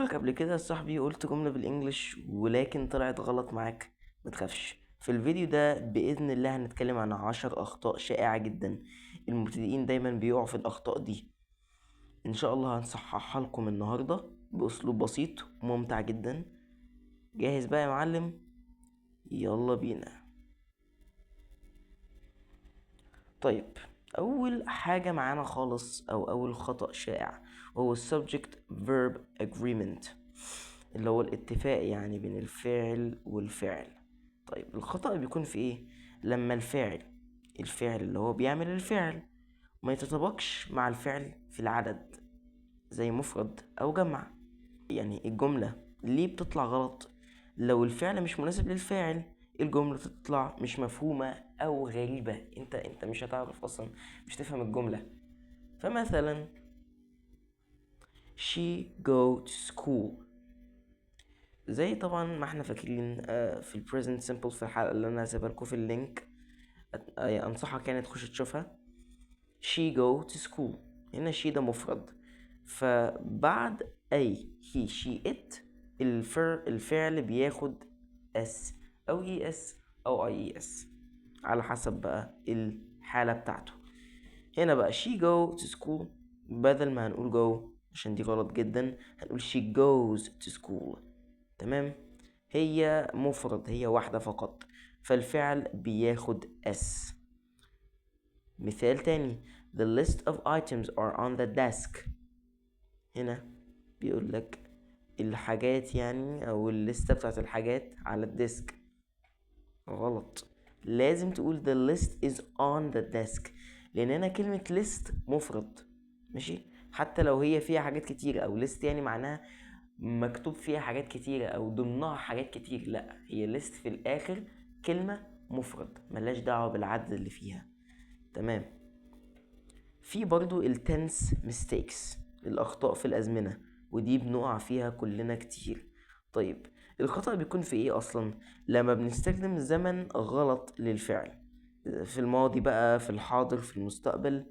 لك قبل كده يا صاحبي قلت جملة بالانجلش ولكن طلعت غلط معاك؟ متخافش، في الفيديو ده بإذن الله هنتكلم عن 10 أخطاء شائعة جدا المبتدئين دايما بيقعوا في الأخطاء دي. إن شاء الله هنصححها لكم النهاردة بأسلوب بسيط وممتع جدا. جاهز بقى يا معلم؟ يلا بينا. طيب، أول حاجة معانا خالص أو أول خطأ شائع هو subject verb agreement، اللي هو الاتفاق يعني بين الفعل والفعل. طيب الخطأ بيكون في ايه؟ لما الفعل اللي هو بيعمل الفعل ما يتطابقش مع الفعل في العدد، زي مفرد او جمع. يعني الجملة ليه بتطلع غلط؟ لو الفعل مش مناسب للفاعل الجملة تطلع مش مفهومة او غريبة، انت مش هتعرف اصلا، مش تفهم الجملة. فمثلا she go to school، زي طبعا ما احنا فاكرين في ال present simple في الحلقة اللي انا هسيبها لكم في اللينك، انصحك يعني تخش تشوفها. she go to school، هنا she ده مفرد، فبعد اي he she it الفعل بياخد s او es او ies على حسب بقى الحالة بتاعته. هنا بقى she go to school، بدل ما هنقول go عشان دي غلط جدا هنقول she goes to school. تمام، هي مفرد، هي واحدة فقط، فالفعل بياخد s. مثال تاني the list of items are on the desk، هنا بيقول لك الحاجات يعني او الليستة بتاعت الحاجات على الديسك. غلط، لازم تقول the list is on the desk، لان هنا كلمة list مفرد، ماشي، حتى لو هي فيها حاجات كتيرة او list يعني معناها مكتوب فيها حاجات كتيرة او ضمنها حاجات كتير، لا هي list في الاخر كلمة مفرد ملاش دعوة بالعدد اللي فيها. تمام، في برضو التنس mistakes، الأخطاء في الأزمنة، ودي بنقع فيها كلنا كتير. طيب الخطأ بيكون في ايه أصلا؟ لما بنستخدم زمن غلط للفعل، في الماضي بقى، في الحاضر، في المستقبل.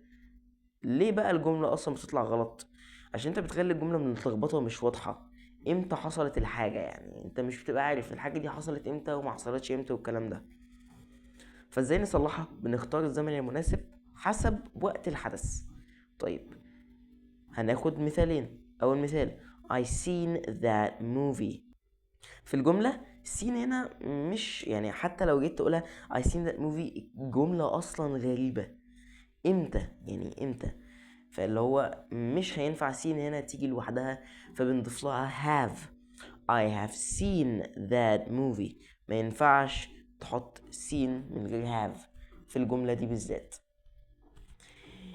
ليه بقى الجملة أصلا بتطلع غلط؟ عشان انت بتخلي الجملة متلخبطة ومش واضحة امتى حصلت الحاجة، يعني انت مش بتبقى عارف الحاجة دي حصلت امتى وما حصلتش امتى والكلام ده. فازاي نصلحها؟ بنختار الزمن المناسب حسب وقت الحدث. طيب هناخد مثالين. اول مثال I seen that movie، في الجملة seen هنا مش يعني حتى لو جيت تقولها I seen that movie الجملة اصلا غريبة، امتى يعني امتى، فاللي هو مش هينفع seen هنا تيجي لوحدها، فبنضيف لها have. I have seen that movie، ما ينفعش تحط seen من غير have في الجملة دي بالذات.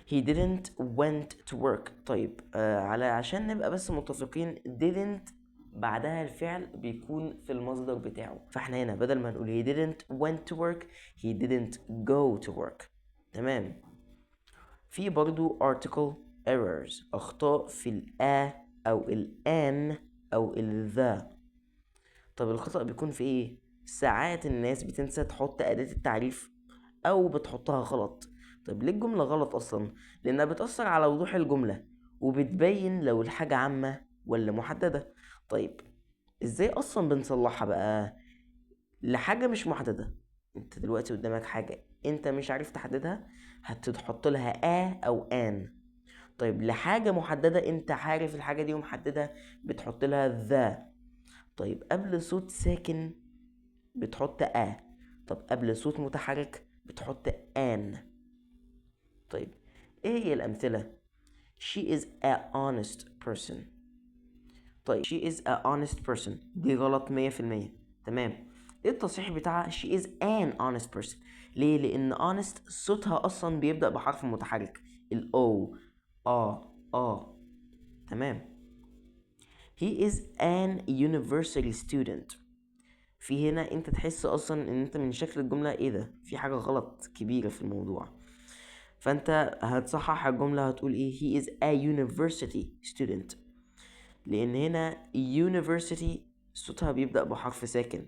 he didn't went to work، طيب عشان نبقى بس متفقين didn't بعدها الفعل بيكون في المصدر بتاعه، فاحنا هنا بدل ما نقول he didn't went to work he didn't go to work. تمام، في برضو article errors، أخطاء في أو الآن أو ذا. طب الخطأ بيكون في إيه؟ ساعات الناس بتنسى تحط أداة التعريف أو بتحطها غلط. طب ليه الجملة غلط أصلا؟ لأنها بتأثر على وضوح الجملة وبتبين لو الحاجة عامة ولا محددة. طيب إزاي أصلا بنصلحها بقى؟ لحاجة مش محددة، انت دلوقتي قدامك حاجة انت مش عارف تحددها هتحط لها او ان. طيب لحاجة محددة انت عارف الحاجة دي ومحددها بتحط لها ذا. طيب قبل صوت ساكن بتحط طب قبل صوت متحرك بتحط ان. طيب ايه هي الامثلة؟ she is a honest person، طيب she is a honest person دي غلط 100%. تمام، ايه التصحيح بتاعها؟ she is an honest person. ليه؟ لان honest صوتها اصلا بيبدأ بحرف متحرك الاو. تمام، he is an university student. في هنا انت تحس اصلا ان انت من شكل الجملة ايه ده، في حاجة غلط كبيرة في الموضوع، فانت هتصحح الجملة هتقول ايه؟ he is a university student، لان هنا university صوتها بيبدأ بحرف ساكن،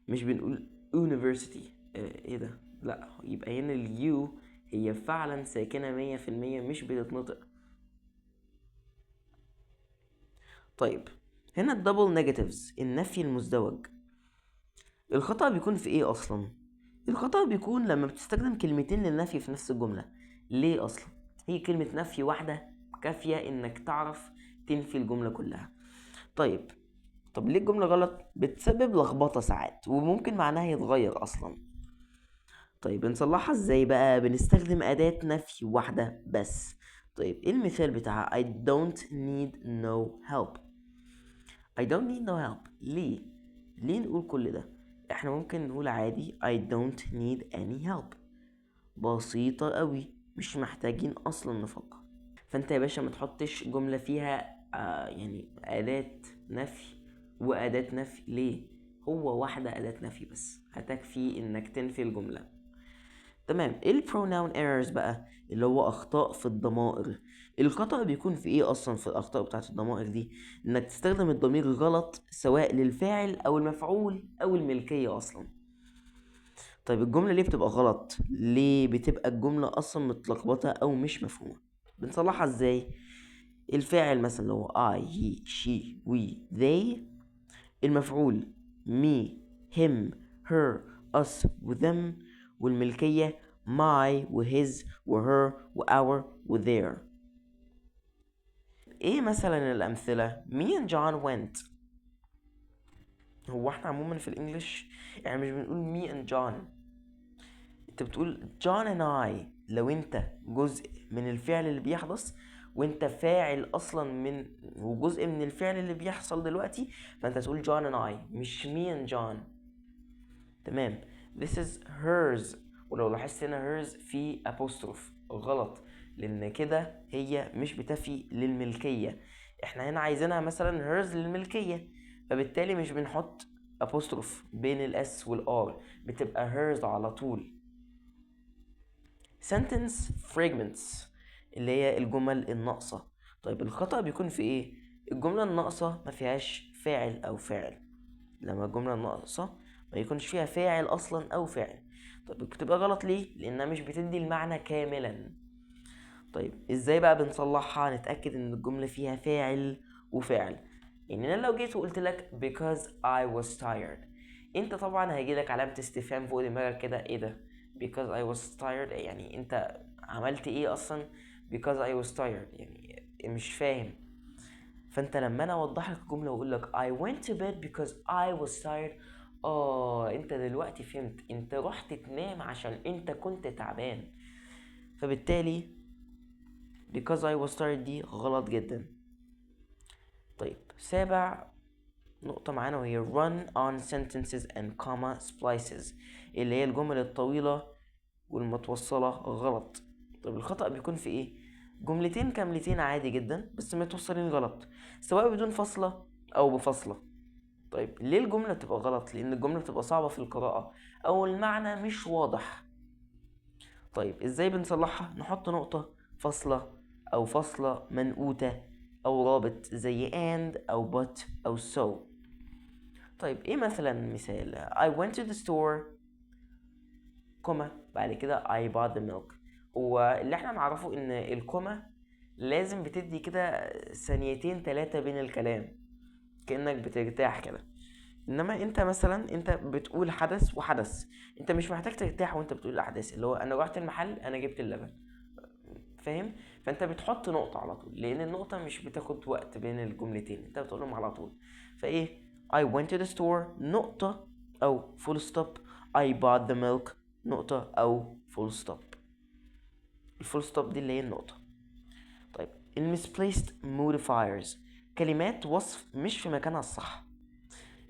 مش بنقول university. ايه ده، لا يبقى هنا اليو هي فعلا ساكنة 100% مش بتتنطق. طيب هنا الدبل نيجاتيفز، النفي المزدوج. الخطأ بيكون في ايه اصلا؟ الخطأ بيكون لما بتستخدم كلمتين للنفي في نفس الجملة. ليه اصلا؟ هي كلمة نفي واحدة كافية انك تعرف تنفي الجملة كلها. طب ليه الجملة غلط؟ بتسبب لخبطة ساعات وممكن معناها يتغير اصلا. طيب نصلحها ازاي بقى؟ بنستخدم أداة نفي واحدة بس. طيب ايه المثال بتاعها؟ I don't need no help. I don't need no help. ليه نقول كل ده؟ احنا ممكن نقول عادي I don't need any help. بسيطة قوي، مش محتاجين اصلا نفكر. فانت يا باشا ما تحطش جملة فيها يعني أداة نفي وأداة نفي. ليه؟ هو واحدة أداة نفي بس هتكفي انك تنفي الجملة. تمام. ايه البروناون ايرورز بقى؟ اللي هو اخطاء في الضمائر. الخطأ بيكون في ايه اصلا في الاخطاء بتاعت الضمائر دي؟ انك تستخدم الضمير غلط سواء للفاعل او المفعول او الملكية اصلا. طيب الجملة ليه بتبقى غلط؟ ليه بتبقى الجملة اصلا متلخبطة او مش مفهومة؟ بنصلحها ازاي؟ الفاعل مثلا اللي هو I he she we they. المفعول me him her us و them. والملكية my و his و her و our و their. ايه مثلا الامثلة؟ me and John went. هو احنا عموما في الانجليش يعني مش بنقول me and John، انت بتقول John and I لو انت جزء من الفعل اللي بيحدث وانت فاعل اصلا من وجزء من الفعل اللي بيحصل دلوقتي، فانت تقول John and I مش me and John. تمام. this is hers. ولو لاحظت هنا hers في apostrophe غلط، لان كده هي مش بتفي للملكية. احنا هنا عايزينها مثلا hers للملكية، فبالتالي مش بنحط apostrophe بين الاس والار، بتبقى hers على طول. sentence fragments اللي هي الجمل الناقصة. طيب الخطأ بيكون في ايه؟ الجملة الناقصة ما فيهاش فاعل او فاعل. لما الجملة الناقصة ما يكونش فيها فاعل اصلا او فاعل. طيب بتبقى غلط ليه؟ لانها مش بتدي المعنى كاملا. طيب ازاي بقى بنصلحها نتأكد ان الجملة فيها فاعل وفاعل؟ يعني انا لو جيت وقلت لك because I was tired، انت طبعا هيجيلك علامة استفهام فوق دماغك كده، ايه ده because I was tired؟ يعني انت عملت ايه اصلا because I was tired؟ يعني مش فاهم. فانت لما انا اوضح لك الجمله واقول لك I went to bed because I was tired، انت دلوقتي فهمت، انت رحت تنام عشان انت كنت تعبان. فبالتالي because I was tired دي غلط جدا. طيب سابع نقطة معانا وهي run on sentences and comma splices اللي هي الجمل الطويلة والمتوصلة غلط. طيب الخطأ بيكون في ايه؟ جملتين كاملتين عادي جدا بس متوصلين غلط، سواء بدون فاصلة او بفاصلة. طيب ليه الجملة بتبقى غلط؟ لان الجملة بتبقى صعبة في القراءة او المعنى مش واضح. طيب ازاي بنصلحها؟ نحط نقطة، فاصلة او فاصلة منقوطة او رابط زي and او but او so. طيب ايه مثلا مثال؟ I went to the store كوما بعد كده I bought the milk. هو اللي احنا نعرفه ان الكوما لازم بتدي كده ثانيتين 3 بين الكلام كأنك بترتاح كده. انما انت مثلا انت بتقول حدث وحدث، انت مش محتاج ترتاح وانت بتقول الاحداث، اللي هو انا رحت المحل انا جبت اللبن، فاهم؟ فانت بتحط نقطة على طول لان النقطة مش بتاخد وقت بين الجملتين، انت بتقولهم على طول. فايه I went to the store نقطة او full stop I bought the milk نقطة أو full stop. الفول ستوب دي اللي هي النقطة. طيب misplaced modifiers كلمات وصف مش في مكانها الصح.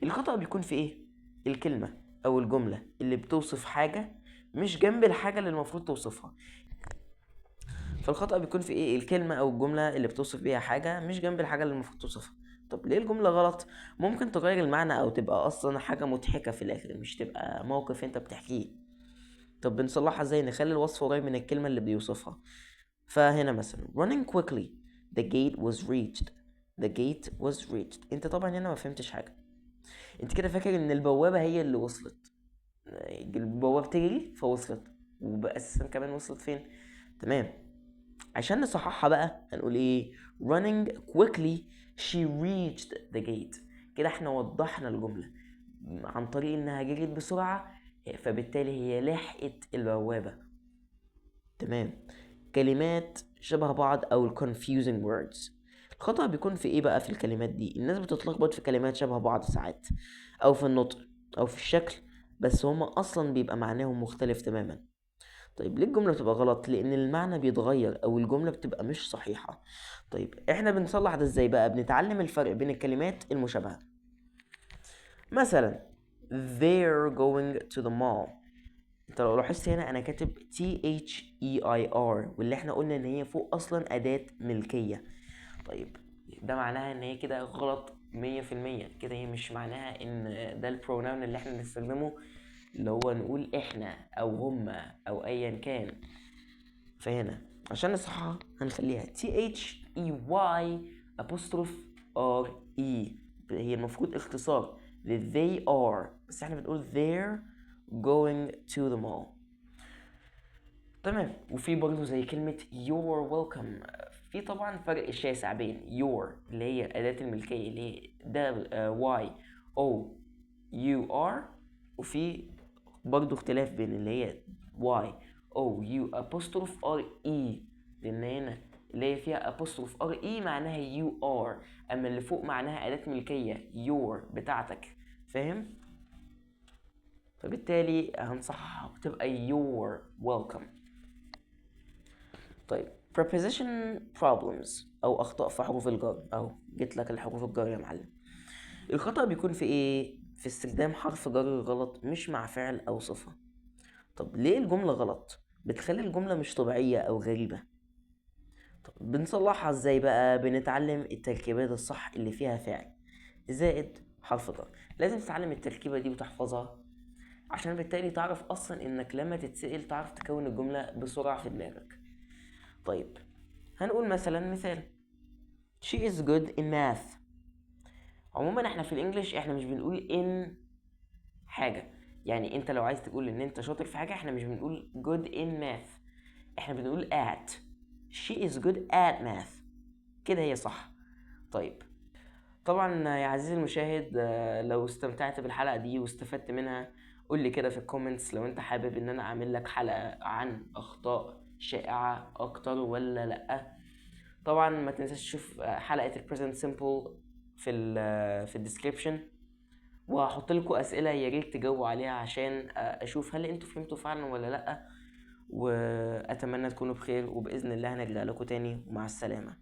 الخطأ بيكون في ايه؟ الكلمة أو الجملة اللي بتوصف حاجة مش جنب الحاجة اللي المفروض توصفها. فالخطأ بيكون في ايه؟ الكلمة أو الجملة اللي بتوصف بيها حاجة مش جنب الحاجة اللي المفروض توصفها. طب ليه الجملة غلط؟ ممكن تغير المعنى أو تبقى أصلا حاجة مضحكة في الآخر، مش تبقى موقف انت بتحكيه. طب بنصلحها ازاي؟ نخلي الوصف قريب من الكلمة اللي بيوصفها. فهنا مثلا running quickly the gate was reached. the gate was reached انت طبعا هنا ما فهمتش حاجة، انت كده فاكر ان البوابة هي اللي وصلت، البوابة بتجري فوصلت، وبأساسا كمان وصلت فين؟ تمام. عشان نصححها بقى هنقول ايه؟ running quickly she reached the gate. كده احنا وضحنا الجملة عن طريق انها جريت بسرعة، فبالتالي هي لحقت البوابة. تمام. كلمات شبه بعض او ال confusing words. الخطأ بيكون في ايه بقى في الكلمات دي؟ الناس بتتلخبط في كلمات شبه بعض ساعات، او في النطق او في الشكل، بس هما اصلا بيبقى معناهم مختلف تماما. طيب ليه الجملة بتبقى غلط؟ لان المعنى بيتغير او الجملة بتبقى مش صحيحة. طيب احنا بنصلح ده ازاي بقى؟ بنتعلم الفرق بين الكلمات المشابهة. مثلا they're going to the mall. انت لو لاحظت هنا انا كاتب THEIR، واللي احنا قلنا ان هي فوق اصلا اداة ملكية. طيب ده معناها ان هي كده غلط 100%. كده هي مش معناها ان ده البروناون اللي احنا بنستخدمه، اللي هو نقول احنا او هما او ايا كان. فهنا عشان نصحها هنخليها THEY'. هي المفروض اختصار ل they are، بس احنا بنقول they're going to the mall. تمام. وفي برضه زي كلمة you're welcome، في طبعا فرق شاسع بين your اللي هي أداة الملكية اللي هي y o u r، وفي برضه اختلاف بين اللي هي y o u apostrophe r e، لأن هنا اللي هي فيها apostrophe r e معناها you are، أما اللي فوق معناها أداة ملكية your بتاعتك. فاهم؟ فبالتالي هنصحها وتبقى you're welcome. طيب preposition problems أو أخطاء في حروف الجر، أو جيت لك الحروف الجر يا معلم. الخطأ بيكون في إيه؟ في استخدام حرف جر غلط مش مع فعل أو صفة. طب ليه الجملة غلط؟ بتخلي الجملة مش طبيعية أو غريبة. طب بنصلحها إزاي بقى؟ بنتعلم التركيبات الصح اللي فيها فعل زائد حرف جر. لازم تتعلم التركيبة دي وتحفظها، عشان بالتالي تعرف أصلا إنك لما تتسأل تعرف تكون الجملة بسرعة في دماغك. طيب هنقول مثلا مثال she is good in math. عموما احنا في الانجليش احنا مش بنقول in حاجة، يعني انت لو عايز تقول ان انت شاطر في حاجة احنا مش بنقول good in math، احنا بنقول at. she is good at math. كده هي صح. طيب طبعا يا عزيزي المشاهد، لو استمتعت بالحلقة دي واستفدت منها قول لي كده في الكومنتس لو انت حابب ان انا اعمل لك حلقة عن اخطاء شائعة اكتر ولا لا. طبعا ما تنساش تشوف حلقة البريزنت سيمبل في الديسكريبشن، وهحط لكم اسئله يا ريت تجاوبوا عليها عشان اشوف هل انتوا فهمتوا فعلا ولا لا. واتمنى تكونوا بخير، وباذن الله هنرجع لكم تاني، ومع السلامه.